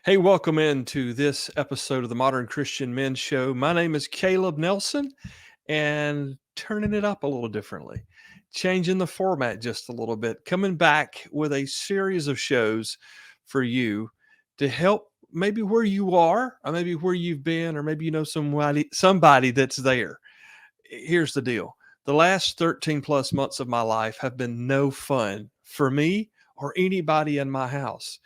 Hey, welcome into this episode of the Modern Christian Men Show. My name is Caleb Nelson, and turning it up a little differently, changing the format just a little bit, coming back with a series of shows for you to help maybe where you are, or maybe where you've been, or maybe you know somebody that's there. Here's the deal. The last 13 plus months of my life have been no fun for me or anybody in my house.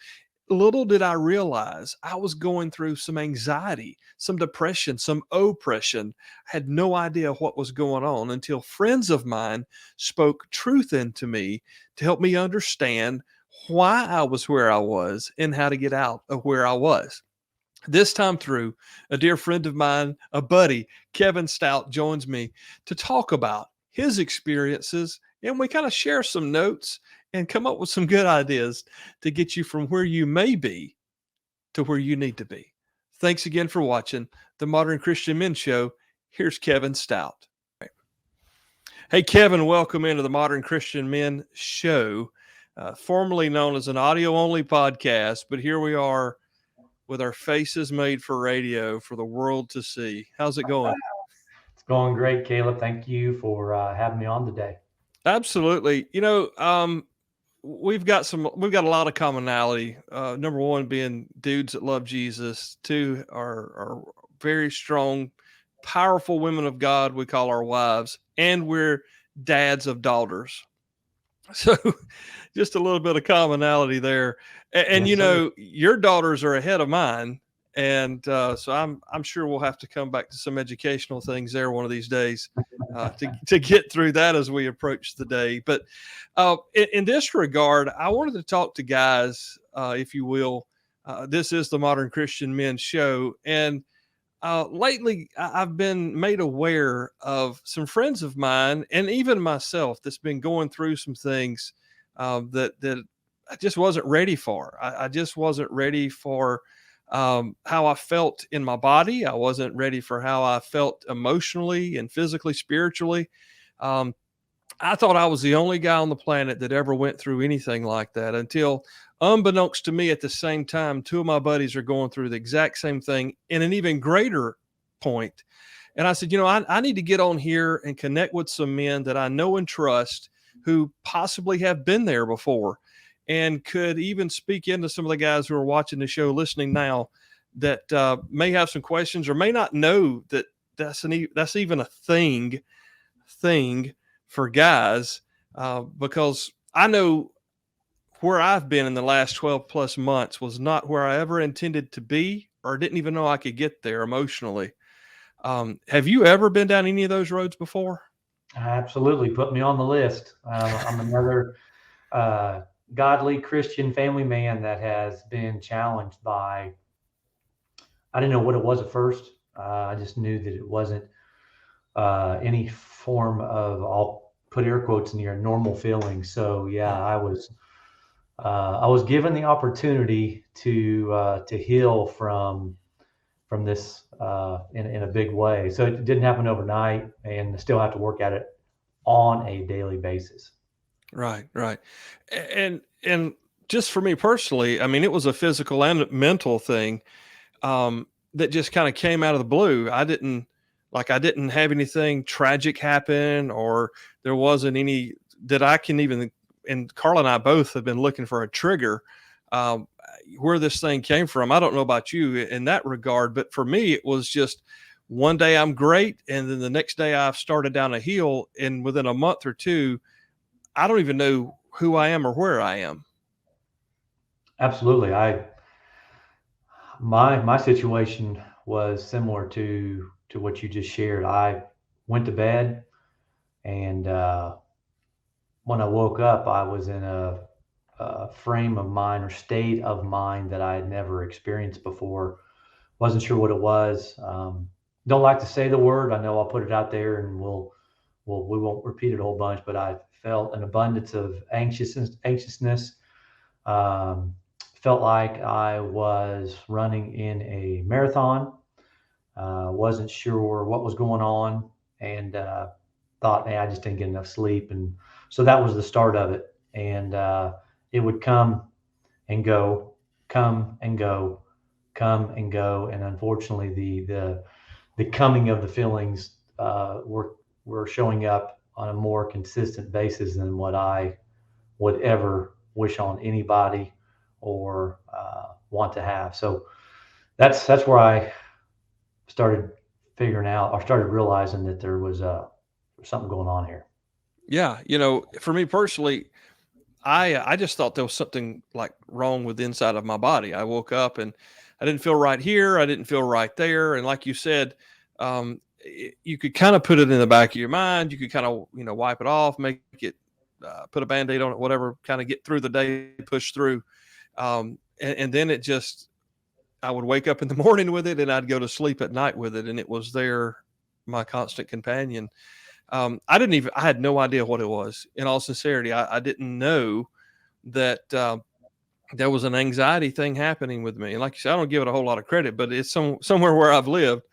Little did I realize I was going through some anxiety, some depression, some oppression. I had no idea what was going on until friends of mine spoke truth into me to help me understand why I was where I was and how to get out of where I was. This time through, a dear friend of mine, a buddy, Kevin Stout, joins me to talk about his experiences, and we kind of share some notes and come up with some good ideas to get you from where you may be to where you need to be. Thanks again for watching the Modern Christian Men Show. Here's Kevin Stout. Hey, Kevin, welcome into the Modern Christian Men Show, formerly known as an audio-only podcast, but here we are with our faces made for radio for the world to see. How's it going? It's going great, Caleb. Thank you for having me on today. Absolutely. We've got a lot of commonality. Number one being dudes that love Jesus. Two are very strong, powerful women of God. We call our wives, and we're dads of daughters. So just a little bit of commonality there. And Yes, sir. your daughters are ahead of mine. And so I'm sure we'll have to come back to some educational things there one of these days to get through that as we approach the day. But in this regard, I wanted to talk to guys, if you will. This is the Modern Christian Men Show. And lately, I've been made aware of some friends of mine and even myself that's been going through some things that I just wasn't ready for. I just wasn't ready for how I felt in my body. I wasn't ready for how I felt emotionally and physically, spiritually. Um, I thought I was the only guy on the planet that ever went through anything like that until, unbeknownst to me at the same time, two of my buddies are going through the exact same thing in an even greater point. And I said, I need to get on here and connect with some men that I know and trust who possibly have been there before and could even speak into some of the guys who are watching the show, listening now, that may have some questions or may not know that that's even a thing for guys, because I know where I've been in the last 12 plus months was not where I ever intended to be or didn't even know I could get there emotionally. Have you ever been down any of those roads before? Absolutely. Put me on the list. I'm another uh, godly Christian family man that has been challenged by, I didn't know what it was at first. I just knew that it wasn't any form of, I'll put air quotes in here, normal feelings. So yeah, I was given the opportunity to heal from this in a big way. So it didn't happen overnight, and I still have to work at it on a daily basis. Right, right. And just for me personally, I mean, it was a physical and mental thing that just kind of came out of the blue. I didn't have anything tragic happen, or there wasn't any that I can even. And Carl and I both have been looking for a trigger um, where this thing came from. I don't know about you in that regard, but for me, it was just one day I'm great, and then the next day I've started down a hill, and within a month or two, I don't even know who I am or where I am. Absolutely. My situation was similar to what you just shared. I went to bed, and when I woke up, I was in a frame of mind or state of mind that I had never experienced before. Wasn't sure what it was. Don't like to say the word. I know I'll put it out there, and we won't repeat it a whole bunch. But I felt an abundance of anxiousness. Um, Felt like I was running in a marathon. Wasn't sure what was going on, and thought, hey, I just didn't get enough sleep, and so that was the start of it. And it would come and go, come and go. come and go, and unfortunately, the coming of the feelings were showing up on a more consistent basis than what I would ever wish on anybody or want to have. So that's where I started figuring out or started realizing that there was something going on here. Yeah, for me personally, I just thought there was something like wrong with the inside of my body. I woke up and I didn't feel right here. I didn't feel right there. And like you said, you could kind of put it in the back of your mind. You could kind of wipe it off, make it, put a band-aid on it, whatever, kind of get through the day, push through. And then it just, I would wake up in the morning with it and I'd go to sleep at night with it. And it was there, my constant companion. I had no idea what it was. In all sincerity, I didn't know that there was an anxiety thing happening with me. And like you said, I don't give it a whole lot of credit, but it's somewhere where I've lived.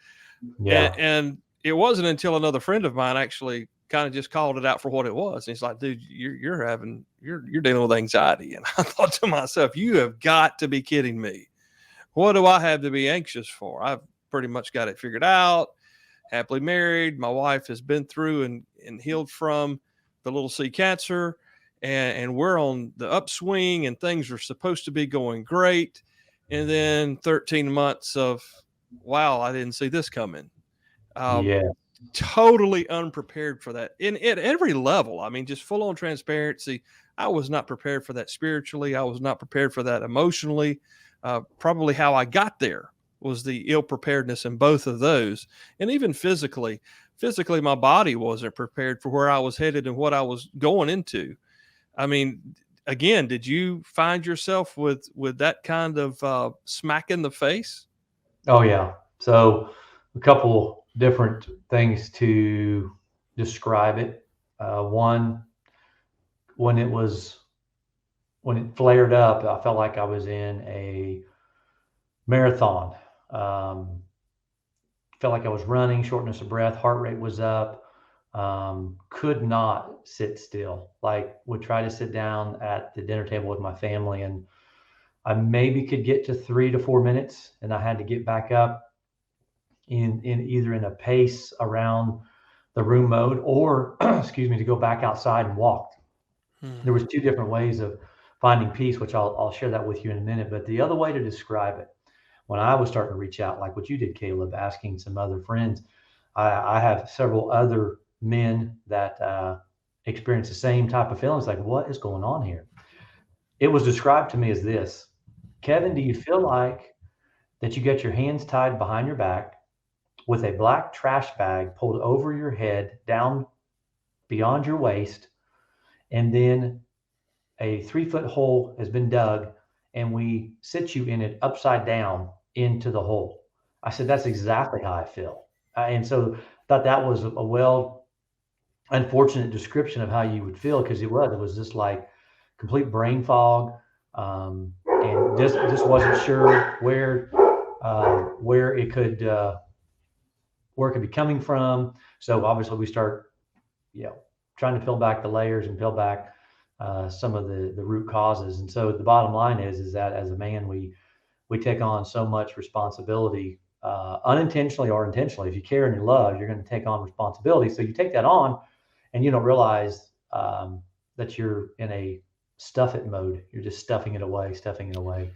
Yeah, And it wasn't until another friend of mine actually kind of just called it out for what it was. And he's like, dude, you're dealing with anxiety. And I thought to myself, you have got to be kidding me. What do I have to be anxious for? I've pretty much got it figured out. Happily married. My wife has been through and healed from the little C cancer, and we're on the upswing, and things are supposed to be going great. And then 13 months of, wow, I didn't see this coming. Um, yeah, Totally unprepared for that in at every level. I mean, just full on transparency. I was not prepared for that spiritually. I was not prepared for that emotionally. Probably how I got there was the ill preparedness in both of those. And even physically, my body wasn't prepared for where I was headed and what I was going into. I mean, again, did you find yourself with that kind of smack in the face? oh yeah. So a couple different things to describe it. One, when it was when it flared up, I felt like I was in a marathon. Um, Felt like I was running, shortness of breath, heart rate was up, could not sit still. Like would try to sit down at the dinner table with my family, and I maybe could get to 3 to 4 minutes, and I had to get back up in either in a pace around the room mode or excuse me, to go back outside and walk. Hmm. There was two different ways of finding peace, which I'll share that with you in a minute. But the other way to describe it, when I was starting to reach out, like what you did, Caleb, asking some other friends, I have several other men that experience the same type of feelings. Like, what is going on here? It was described to me as this: Kevin, do you feel like that you get your hands tied behind your back with a black trash bag pulled over your head down beyond your waist, and then a 3 foot hole has been dug and we sit you in it upside down into the hole? I said, that's exactly how I feel. And so I thought that was a well, unfortunate description of how you would feel, because it was just like complete brain fog. And just wasn't sure where it could, where it could be coming from. So obviously we start, you know, trying to peel back the layers and peel back some of the root causes. And so the bottom line is that as a man, we take on so much responsibility, unintentionally or intentionally. If you care and you love, you're going to take on responsibility. So you take that on, and you don't realize that you're in a stuff it mode. You're just stuffing it away, stuffing it away.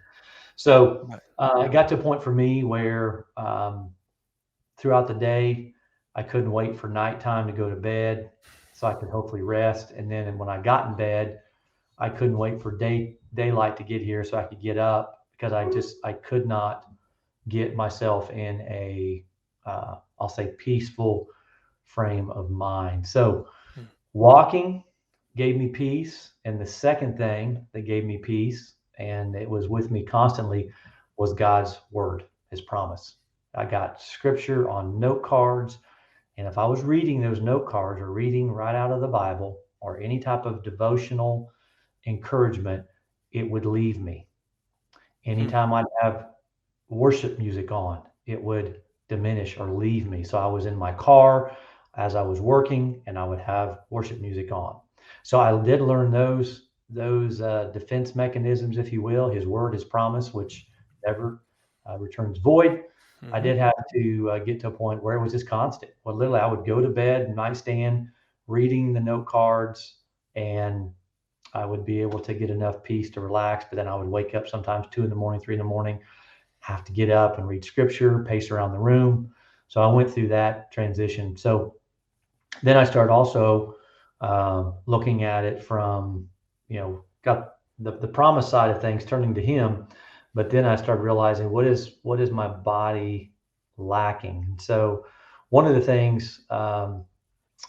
So Right. it got to a point for me where throughout the day, I couldn't wait for nighttime to go to bed so I could hopefully rest. And then when I got in bed, I couldn't wait for daylight to get here so I could get up, because I could not get myself in a I'll say peaceful frame of mind. So Hmm. walking gave me peace, and the second thing that gave me peace, and it was with me constantly, was God's word, His promise. I got scripture on note cards, and if I was reading those note cards or reading right out of the Bible or any type of devotional encouragement, it would leave me. Hmm. Anytime I'd have worship music on, it would diminish or leave me. So I was in my car as I was working, and I would have worship music on. So I did learn those defense mechanisms, if you will, His word, His promise, which never returns void. I Mhm. did have to get to a point where it was just constant. Well, literally, I would go to bed, nightstand, reading the note cards, and I would be able to get enough peace to relax. But then I would wake up sometimes 2 in the morning, 3 in the morning, have to get up and read scripture, pace around the room. So I went through that transition. So then I started also looking at it from, got the promise side of things, turning to Him, but then I started realizing what is my body lacking. And so one of the things, vitamin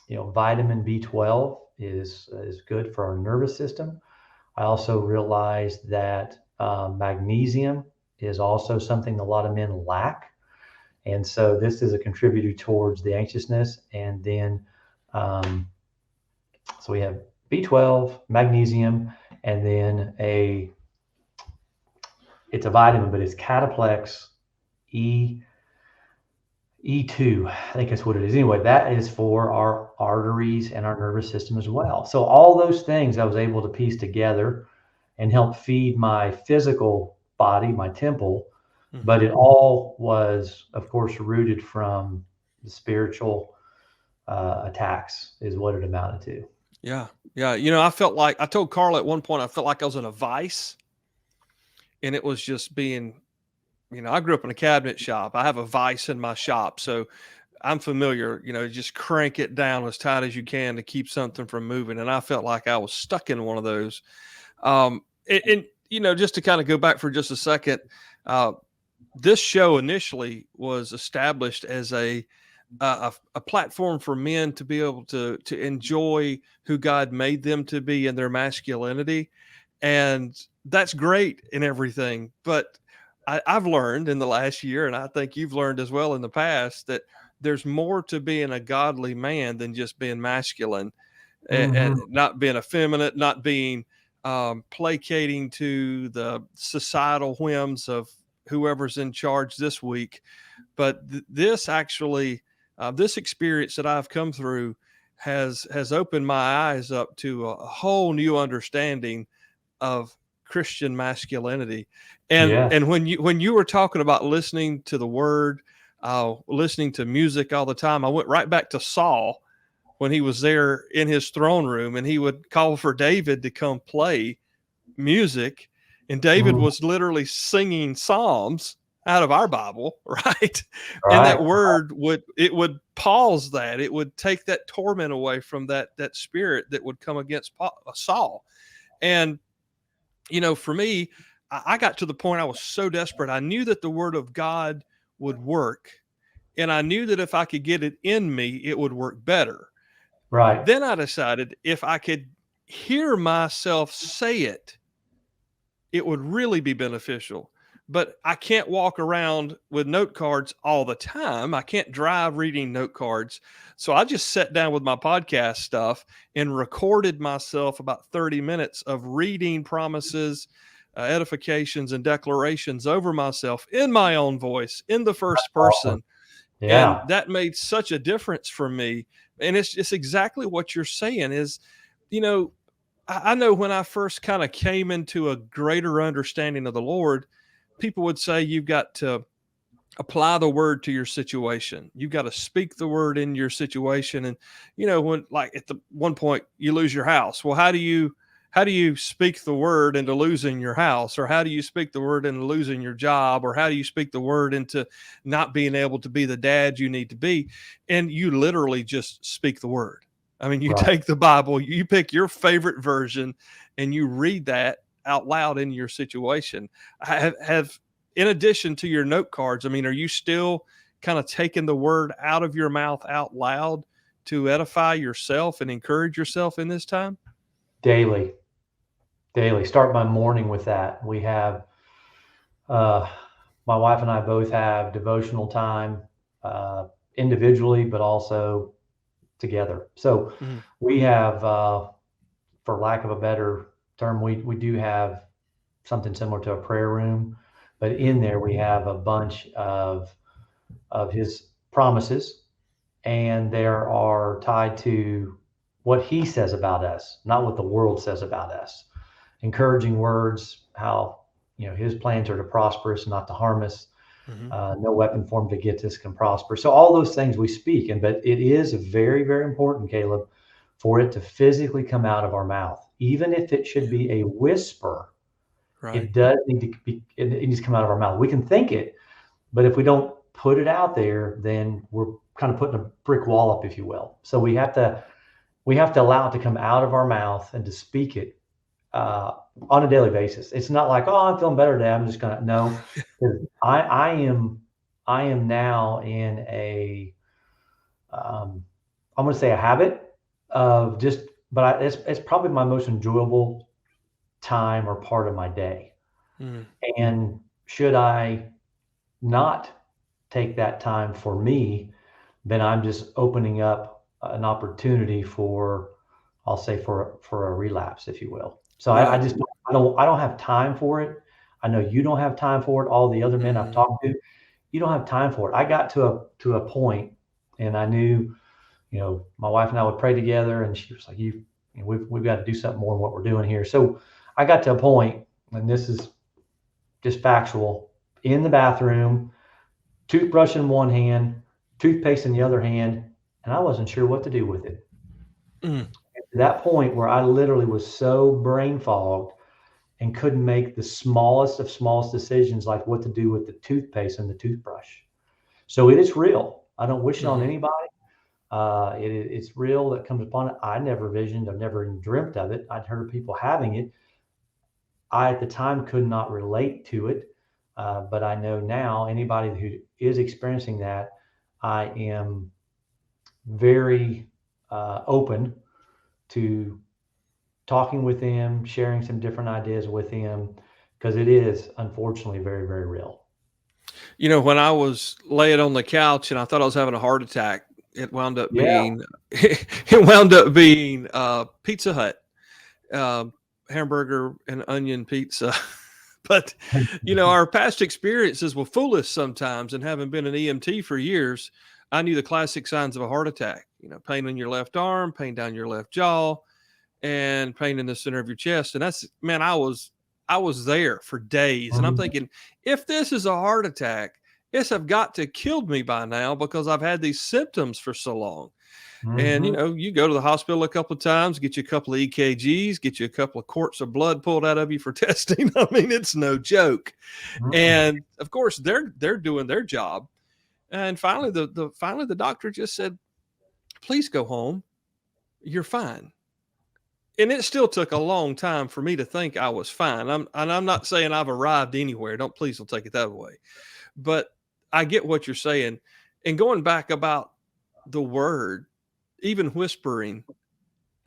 B12 is good for our nervous system. I also realized that magnesium is also something a lot of men lack. And so this is a contributor towards the anxiousness. And then, um, so we have B12, magnesium, and then it's a vitamin, but it's cataplex E E2. I think that's what it is. Anyway, that is for our arteries and our nervous system as well. So all those things I was able to piece together and help feed my physical body, my temple, but Mhm. it all was, of course, rooted from the spiritual attacks, is what it amounted to. Yeah. Yeah. I felt like I told Carl at one point, I felt like I was in a vice, and it was just being, I grew up in a cabinet shop. I have a vice in my shop. So I'm familiar, just crank it down as tight as you can to keep something from moving. And I felt like I was stuck in one of those. Just to kind of go back for just a second, uh, this show initially was established as a platform for men to be able to enjoy who God made them to be in their masculinity, and that's great and everything. But I've learned in the last year, and I think you've learned as well in the past, that there's more to being a godly man than just being masculine, and Mm-hmm. not being effeminate, not being placating to the societal whims of whoever's in charge this week. But this actually, this experience that I've come through has opened my eyes up to a whole new understanding of Christian masculinity. And Yes. when you were talking about listening to the word, listening to music all the time, I went right back to Saul when he was there in his throne room, and he would call for David to come play music, and David Mm, was literally singing psalms out of our Bible, right? And that right. word would pause that. It would take that torment away from that spirit that would come against Saul. And for me, I got to the point I was so desperate. I knew that the word of God would work, and I knew that if I could get it in me, it would work better. Right. Then I decided if I could hear myself say it, it would really be beneficial. But I can't walk around with note cards all the time. I can't drive reading note cards. So I just sat down with my podcast stuff and recorded myself about 30 minutes of reading promises, edifications, and declarations over myself in my own voice, in the first Awesome. person. And Yeah. that made such a difference for me. And it's exactly what you're saying is, you know, I know when I first kind of came into a greater understanding of the Lord, people would say you've got to apply the word to your situation. You've got to speak the word in your situation. And when like at the one point you lose your house, well, how do you speak the word into losing your house, or how do you speak the word into losing your job, or how do you speak the word into not being able to be the dad you need to be? And you literally just speak the word. I mean, you Right. take the Bible, you pick your favorite version, and you read that out loud in your situation. Have in addition to your note cards, I mean, are you still kind of taking the word out of your mouth out loud to edify yourself and encourage yourself in this time? Daily. Daily. Start my morning with that. We have, uh, my wife and I both have devotional time, uh, individually, but also together. So Mhm. we have, for lack of a better term, we do have something similar to a prayer room, but in there we have a bunch of his promises, and there are tied to what he says about us, not what the world says about us. Encouraging words, how his plans are to prosper us, not to harm us. Mm-hmm. No weapon formed against us can prosper. So all those things we speak, but it is very, very important, Caleb, for it to physically come out of our mouth. Even if it should be a whisper, Right. it does need to be, it needs to come out of our mouth. We can think it, but if we don't put it out there, then we're kind of putting a brick wall up, if you will. So we have to allow it to come out of our mouth and to speak it uh, on a daily basis. It's not like, oh, I'm feeling better today, I'm just gonna no. 'Cause I am now in a I'm gonna say a habit of just, but it's probably my most enjoyable time or part of my day. Mm. And should I not take that time for me, then I'm just opening up an opportunity for, I'll say, for a relapse, if you will. So I Right. just I don't have time for it. I know you don't have time for it. All the other men I've Mm. talked to, you don't have time for it. I got to a point, and I knew, my wife and I would pray together, and she was like, we've got to do something more than what we're doing here. So I got to a point, and this is just factual, in the bathroom, toothbrush in one hand, toothpaste in the other hand, and I wasn't sure what to do with it. Mm. To that point where I literally was so brain fogged and couldn't make the smallest decisions, like what to do with the toothpaste and the toothbrush. So it is real. I don't wish it on Mm-hmm. anybody. It's real that comes upon it. I never visioned, I've never even dreamt of it. I'd heard of people having it. I, at the time, could not relate to it. But I know now anybody who is experiencing that, I am very open to talking with them, sharing some different ideas with them, because it is unfortunately very, very real. When I was laying on the couch and I thought I was having a heart attack, it wound up Yeah. being Pizza Hut, um, hamburger and onion pizza. But our past experiences will fool us sometimes. And having been an EMT for years, I knew the classic signs of a heart attack. Pain in your left arm, pain down your left jaw, and pain in the center of your chest. And that's, man, I was there for days, and I'm Mhm. thinking, if this is a heart attack, this have got to killed me by now because I've had these symptoms for so long. And Mhm. you go to the hospital a couple of times, get you a couple of EKGs, get you a couple of quarts of blood pulled out of you for testing. I mean, it's no joke. Mm-mm. And of course, they're doing their job. And finally, the doctor just said, "Please go home. You're fine." And it still took a long time for me to think I was fine. I'm not saying I've arrived anywhere. Don't take it that way. But I get what you're saying. And going back about the word, even whispering,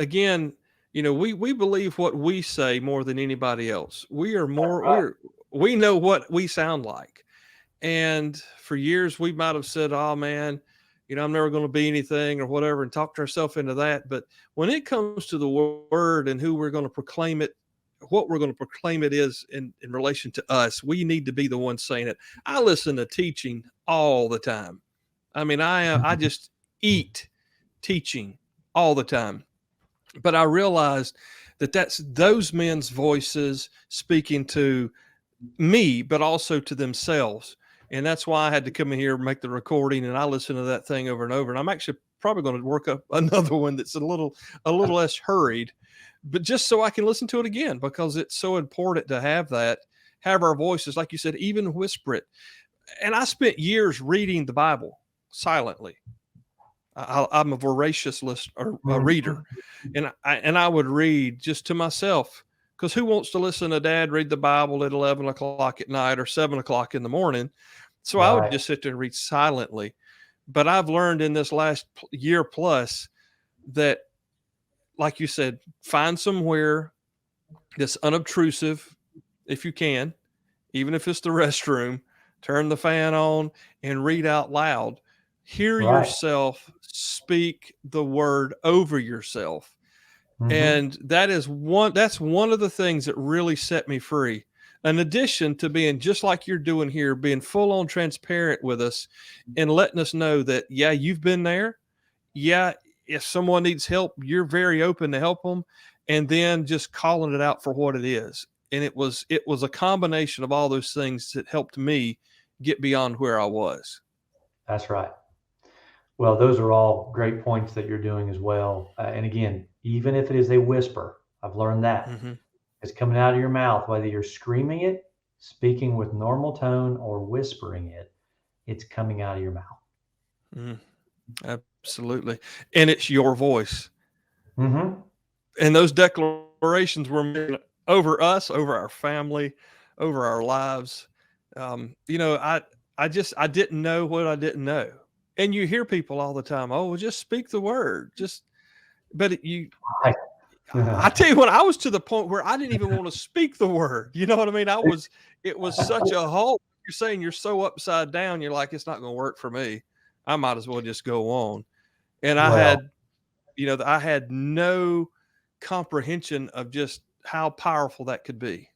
again, we believe what we say more than anybody else. Right. We know what we sound like. And for years, we might have said, "Oh man, I'm never going to be anything," or whatever, and talked ourselves into that. But when it comes to the word and who we're going to proclaim it, what we're going to proclaim it is in relation to us, we need to be the ones saying it. I listen to teaching all the time. I mean, I just eat teaching all the time. But I realized that that's those men's voices speaking to me, but also to themselves. And that's why I had to come in here and make the recording. And I listen to that thing over and over. And I'm actually probably going to work up another one that's a little less hurried, but just so I can listen to it again, because it's so important to have our voices, like you said, even whisper it. And I spent years reading the Bible silently. I'm a voracious listener, or a reader, Mhm. and I would read just to myself, because who wants to listen to Dad read the Bible at 11 o'clock at night or 7 o'clock in the morning? So I would Right. just sit there and read silently. But I've learned in this last year plus that, like you said, find somewhere that's unobtrusive if you can, even if it's the restroom, turn the fan on and read out loud. Hear Right. yourself speak the word over yourself. Mhm. And that's one of the things that really set me free. In addition to being just like you're doing here, being full on transparent with us and letting us know that, yeah, you've been there. Yeah, if someone needs help, you're very open to help them, and then just calling it out for what it is. And it was a combination of all those things that helped me get beyond where I was. That's right. Well, those are all great points that you're doing as well. And again, even if it is a whisper, I've learned that Hmm. it's coming out of your mouth, whether you're screaming it, speaking with normal tone, or whispering it, it's coming out of your mouth. Mm, absolutely. And it's your voice. Mm-hmm. And those declarations were made over us, over our family, over our lives. I didn't know what I didn't know. And you hear people all the time, oh, well, just speak the word. I tell you what, I was to the point where I didn't even want to speak the word. You know what I mean? It was such a hole. You're saying you're so upside down. You're like, it's not going to work for me. I might as well just go on. And Well, I had no comprehension of just how powerful that could be.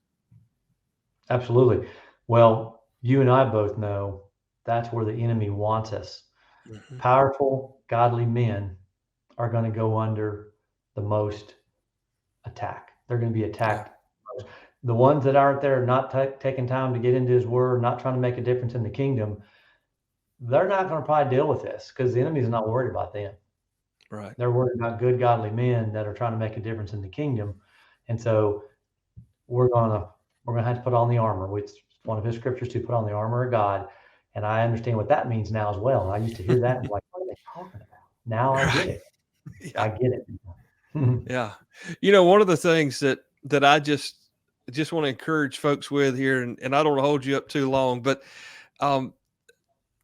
absolutely. Well, you and I both know that's where the enemy wants us. Hmm. Powerful, godly men are going to go under the most attack. They're going to be Yeah. attacked. The ones that aren't there, not taking time to get into his word, not trying to make a difference in the kingdom, they're not going to probably deal with this because the enemy's not worried about them. Right. They're worried about good, godly men that are trying to make a difference in the kingdom. And so we're gonna we're gonna have to put on the armor, which is one of his scriptures to put on the armor of God. And I understand what that means now as well. I used to hear that and be like, what are they talking about? Now I get Right. it. Yeah. I get it. Yeah. One of the things that I just want to encourage folks with here, and I don't want to hold you up too long, but um,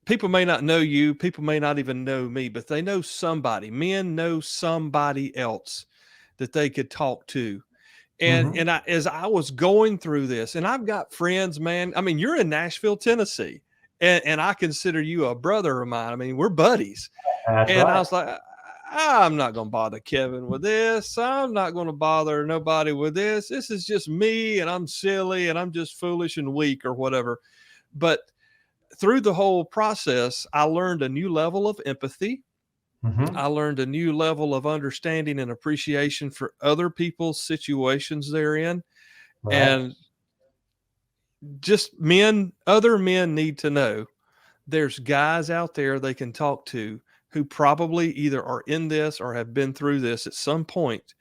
people may not know you, people may not even know me, but they know somebody. Men know somebody else that they could talk to. Hmm. As I was going through this, and I've got friends, man. I mean, you're in Nashville, Tennessee, and I consider you a brother of mine. I mean, we're buddies. That's And I right. was like, I'm not going to bother Kevin with this. I'm not going to bother nobody with this. This is just me, and I'm silly, and I'm just foolish and weak or whatever. But through the whole process, I learned a new level of empathy. Hmm. I learned a new level of understanding and appreciation for other people's situations they're in. Right. And other men need to know there's guys out there they can talk to who probably either are in this or have been through this at some point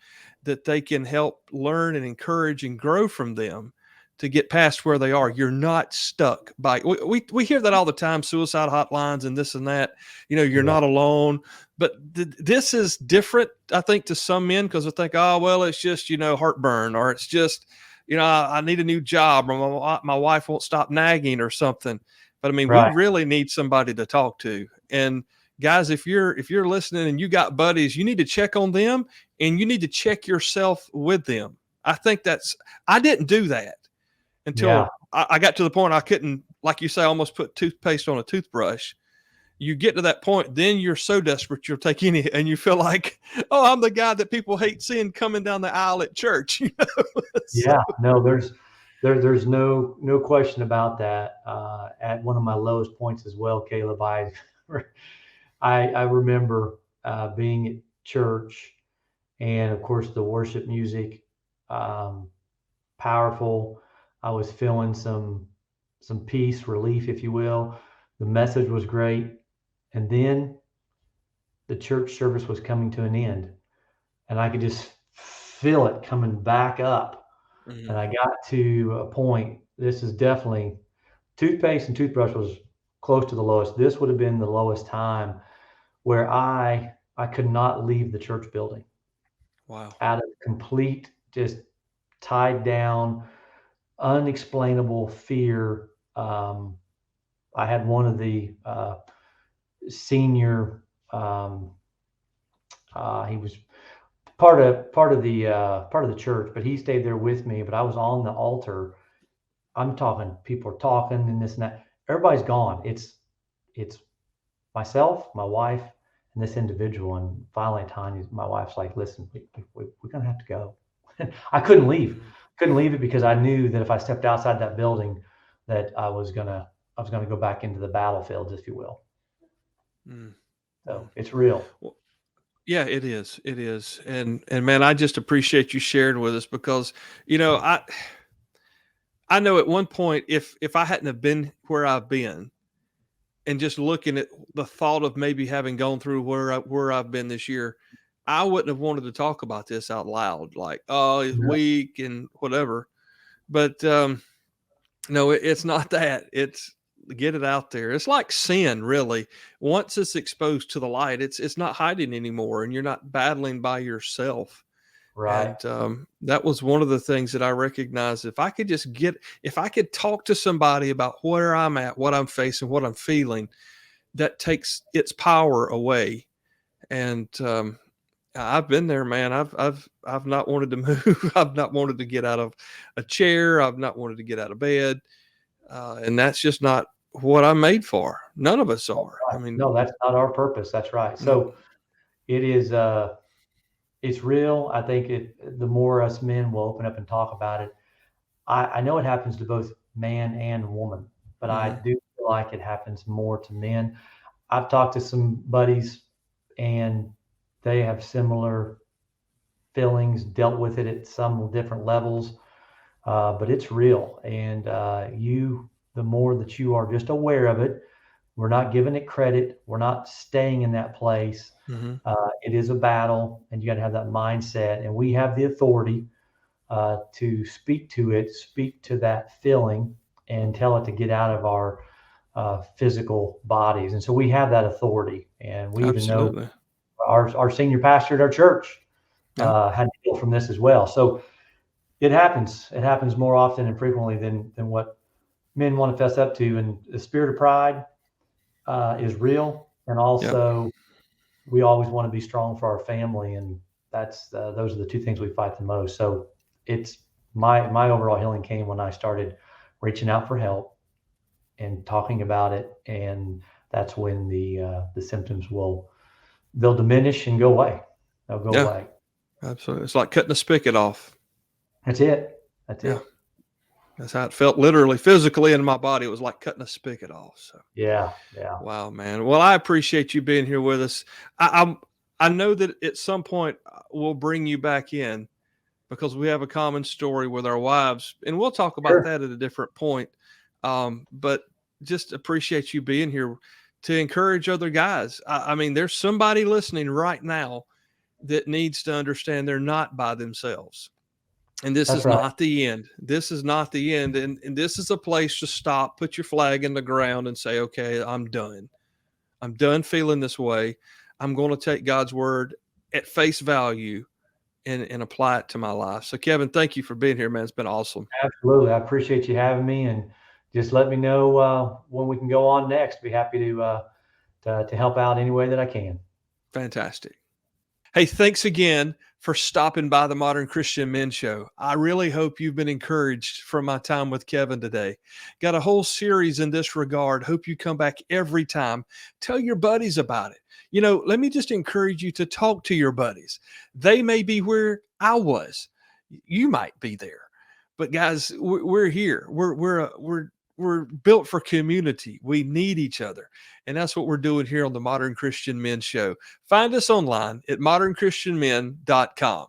that they can help learn and encourage and grow from them to get past where they are. You're not stuck by we hear that all the time, suicide hotlines and this and that. You're Yeah. not alone. But this is different, I think, to some men because they think, oh, well, it's just, heartburn, or it's just, I need a new job, or my wife won't stop nagging or something. But I mean, we Right. really need somebody to talk to. And guys, if you're listening and you got buddies, you need to check on them and you need to check yourself with them. I didn't do that Yeah. until I got to the point I couldn't, like you say, almost put toothpaste on a toothbrush. You get to that point, then you're so desperate you'll take any, and you feel like, oh, I'm the guy that people hate seeing coming down the aisle at church. So, Yeah. No, there's no question about that. At one of my lowest points as well, Caleb, I remember being at church, and of course the worship music, um, powerful. I was feeling some peace, relief, if you will. The message was great, and then the church service was coming to an end, and I could just feel it coming back up. And mhm. I got to a point. This is definitely toothpaste and toothbrush was close to the lowest. This would have been the lowest time where I could not leave the church building Wow. out of complete just tied down, unexplainable fear. I had one of the senior. He was part of the church, but he stayed there with me. But I was on the altar. I'm talking. People are talking and this and that. Everybody's gone. It's myself, my wife, and this individual. And finally, Tanya, my wife's like, "Listen, we're gonna have to go." I couldn't leave. Mhm. Couldn't leave it because I knew that if I stepped outside that building, that I was gonna go back into the battlefield, if you will. Mm. Mm. So it's real. Well, yeah, it is. It is. And man, I just appreciate you sharing with us because, you know, I know at one point, if I hadn't have been where I've been, and just looking at the thought of maybe having gone through where I've been this year, I wouldn't have wanted to talk about this out loud, like, oh, it's No. weak and whatever. But no, it's not that. It's get it out there. It's like sin, really. Once it's exposed to the light, it's not hiding anymore, and you're not battling by yourself. Right. And that was one of the things that I recognized. If I could talk to somebody about where I'm at, what I'm facing, what I'm feeling, that takes its power away. And I've been there, man. I've not wanted to move. I've not wanted to get out of a chair. I've not wanted to get out of bed, and that's just not what I'm made for. None of us are. I Right. mean, No, that's not our purpose. That's right. no. So it is. It's real. I think the more us men will open up and talk about it. I know it happens to both man and woman, but I Mm-hmm. do feel like it happens more to men. I've talked to some buddies and they have similar feelings, dealt with it at some different levels, but it's real. And the more that you are just aware of it, we're not giving it credit. We're not staying in that place. Mm-hmm. It is a battle, and you got to have that mindset. And we have the authority to speak to it, speak to that feeling, and tell it to get out of our physical bodies. And so we have that authority. And we even know Absolutely. our senior pastor at our church Yeah. had to deal from this as well. So it happens. It happens more often and frequently than what men want to fess up to. And the spirit of pride is real. And Yeah. also, we always want to be strong for our family. And that's those are the two things we fight the most. So it's my overall healing came when I started reaching out for help and talking about it. And that's when the symptoms they'll diminish and go away. They'll go Yeah. away. Absolutely. It's like cutting a spigot off. That's it. That's Yeah. it. That's how it felt, literally, physically in my body. It was like cutting a spigot off. So, Yeah. Yeah. wow, man. Well, I appreciate you being here with us. I know that at some point we'll bring you back in because we have a common story with our wives, and we'll talk about Sure. that at a different point. But just appreciate you being here to encourage other guys. I mean, there's somebody listening right now that needs to understand they're not by themselves. And this That's is right. not the end. This is not the end. And this is a place to stop, put your flag in the ground and say, okay, I'm done. I'm done feeling this way. I'm going to take God's word at face value and apply it to my life. So, Kevin, thank you for being here, man. It's been awesome. Absolutely. I appreciate you having me, and just let me know when we can go on next. Be happy to help out any way that I can. Fantastic. Hey, thanks again for stopping by the Modern Christian Men Show. I really hope you've been encouraged from my time with Kevin today. Got a whole series in this regard. Hope you come back every time. Tell your buddies about it. Let me just encourage you to talk to your buddies. They may be where I was. You might be there. But guys, we're here. We're built for community. We need each other. And that's what we're doing here on the Modern Christian Men Show. Find us online at modernchristianmen.com.